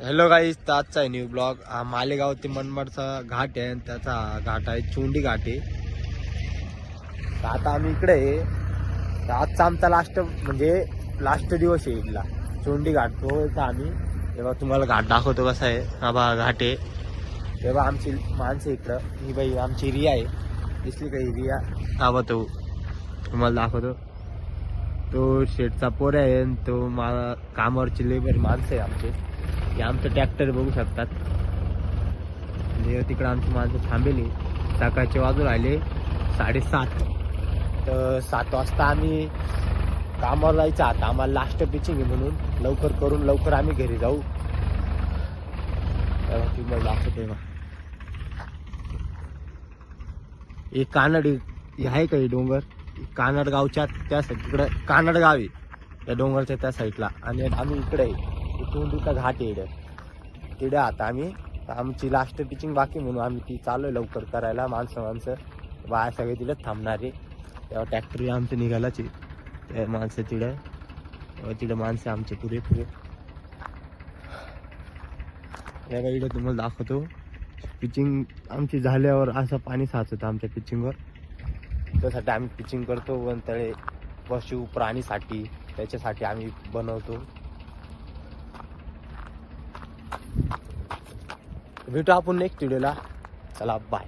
Hello guys, तर आजचा आहे न्यू ब्लॉग. हा मालेगाव ते मनमाडचा घाट आहे आणि त्याचा घाट आहे चोंडी घाट आहे. तर आता आम्ही इकडे आहे. तर आजचा आमचा लास्ट दिवस आहे इथला चोंडी घाट. तो इथं आम्ही तेव्हा तुम्हाला घाट दाखवतो कसा आहे. हा बा घाट आहे. तेव्हा आमची माणसं इकडं, ही बाई आमची रिया आहे, दिसली काही रिया. हा बा तो तुम्हाला दाखवतो. तो शेठचा पोर आहे आणि तो कामावरची लेबर माणसं आहे आमचे. हे आमचं ट्रॅक्टर बघू शकतात. तिकडं आमची माणसं थांबेली. सकाळचे वाजून राहिले 7:30. तर 7 वाजता आम्ही कामावर जायचं. आता आम्हाला लास्ट पिचिंग आहे म्हणून लवकर करून लवकर आम्ही घरी जाऊ. तुम्हाला दाखवतोय बा, हे कानड आहे का, हे डोंगर कानड गावच्या त्या साईड, तिकडं कानड गाव आहे त्या डोंगरच्या त्या साईडला. आणि आम्ही इकडे आहे, चोंडीचा घाट आहे तिकडे. आता आमची लास्ट पिचिंग बाकी म्हणून आम्ही ती चालू आहे लवकर करायला. माणसं बाया सगळे तिकडे थांबणार आहे. तेव्हा ट्रॅक्टर आमचं निघालाच आहे. त्या माणसं तिकडे माणसं आमचे पुरे या गाडीला तुम्हाला दाखवतो. पिचिंग आमची झाल्यावर असं पाणी साचतं आमच्या पिचिंगवर. त्यासाठी आम्ही पिचिंग करतो. वनतळे पशु प्राणीसाठी त्याच्यासाठी आम्ही बनवतो. भेटू आपण नेक्स्ट व्हिडिओला. चला बाय.